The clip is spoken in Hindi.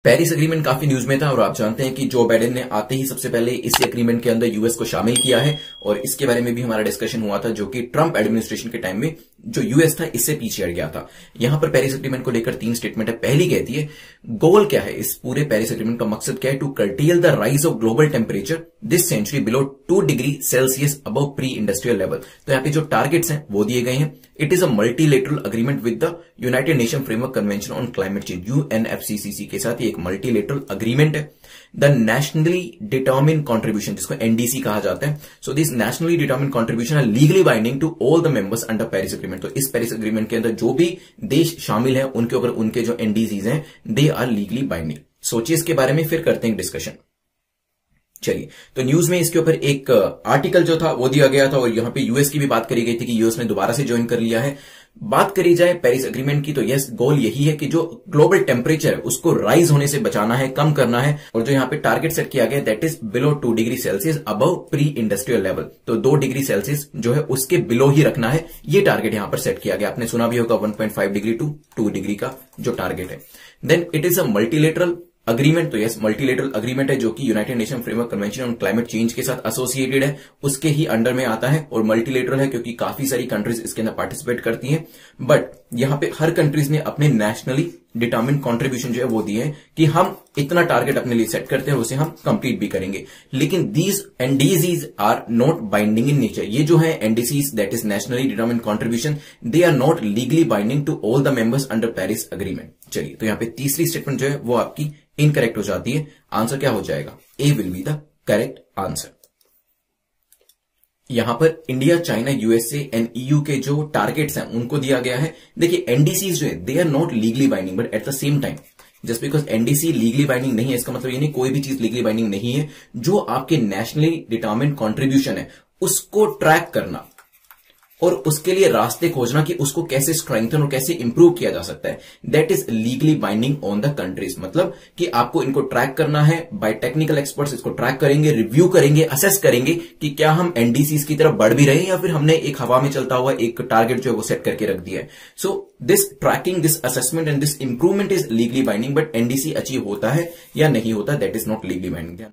पेरिस एग्रीमेंट काफी न्यूज में था और आप जानते हैं कि जो बाइडेन ने आते ही सबसे पहले इस एग्रीमेंट के अंदर यूएस को शामिल किया है और इसके बारे में भी हमारा डिस्कशन हुआ था, जो कि ट्रंप एडमिनिस्ट्रेशन के टाइम में जो यूएस था इससे पीछे हट गया था। यहां पर पेरिस एग्रीमेंट को लेकर 3 स्टेटमेंट है। पहली कहती है गोल क्या है, इस पूरे पेरिस एग्रीमेंट का मकसद क्या है, to curtail the rise of global temperature this century below 2 degree Celsius above pre industrial level. तो यहाँ पे जो टारगेट्स हैं वो दिए गए हैं। It is a multilateral agreement with the United Nation framework convention on climate change UNFCCC के साथ ये एक मल्टीलेटरल अग्रीमेंट है। द नेशनली डिटर्मिन कॉन्ट्रीब्यूशन, जिसको एनडीसी कहा जाता है, so this nationally determine contribution are legally binding to all the members under Paris agreement. तो इस पेरिस एग्रीमेंट के अंदर जो भी देश शामिल हैं उनके ऊपर उनके जो एनडीसीज हैं दे आर लीगली बाइंडिंग। सोचिए इसके बारे में, फिर करते हैं डिस्कशन। चलिए, तो न्यूज में इसके ऊपर एक आर्टिकल जो था वो दिया गया था और यहां पे यूएस की भी बात करी गई थी कि यूएस ने दोबारा से ज्वाइन कर लिया है। बात करी जाए पेरिस एग्रीमेंट की तो यस, गोल यही है कि जो ग्लोबल टेम्परेचर है उसको राइज होने से बचाना है, कम करना है। और जो यहां पे टारगेट सेट किया गया that is below 2 degree Celsius above pre industrial level. तो 2 डिग्री सेल्सियस जो है उसके बिलो ही रखना है, ये टारगेट यहां पर सेट किया गया। आपने सुना भी होगा 1.5 डिग्री टू 2 डिग्री का जो टारगेट है। Then it is a multilateral agreement. तो यस, मल्टीलेटरल अग्रीमेंट है जो कि United Nation framework convention on climate change के साथ एसोसिएटेड है, उसके ही अंडर में आता है। और मल्टीलेटरल है क्योंकि काफी सारी कंट्रीज इसके अंदर पार्टिसिपेट करती हैं। बट यहां पे हर कंट्रीज ने अपने नेशनली डिटर्मिन कंट्रीब्यूशन जो है वो दिए हैं कि हम इतना टारगेट अपने लिए सेट करते हैं और उसे हम कंप्लीट भी करेंगे। लेकिन these NDCs are not binding in nature. ये जो है NDCs that is nationally determine contribution, they are not legally binding to all the members under Paris agreement. चलिए, तो यहां पे तीसरी स्टेटमेंट जो है वो आपकी इनकरेक्ट हो जाती है। आंसर क्या हो जाएगा? A will be the correct answer. यहां पर India, China, USA and EU के जो टारगेट्स हैं उनको दिया गया है। देखिए, एनडीसीज जो है they are not legally binding, but at the same time just because NDC legally binding नहीं है इसका मतलब ये नहीं कोई भी चीज लीगली बाइंडिंग नहीं है। जो आपके नेशनली डिटर्मिन्ड कॉन्ट्रीब्यूशन है उसको ट्रैक करना और उसके लिए रास्ते खोजना कि उसको कैसे स्ट्रेंथन और कैसे इंप्रूव किया जा सकता है, that is legally binding on the countries. मतलब कि आपको इनको ट्रैक करना है, बाय टेक्निकल एक्सपर्ट्स इसको ट्रैक करेंगे, रिव्यू करेंगे, असेस करेंगे कि क्या हम एनडीसीज की तरफ बढ़ भी रहे हैं या फिर हमने एक हवा में चलता हुआ एक टारगेट जो है वो सेट करके रख दिया है। So this tracking, this assessment and this improvement is legally binding, but NDC achieve होता है या नहीं होता that is not legally binding.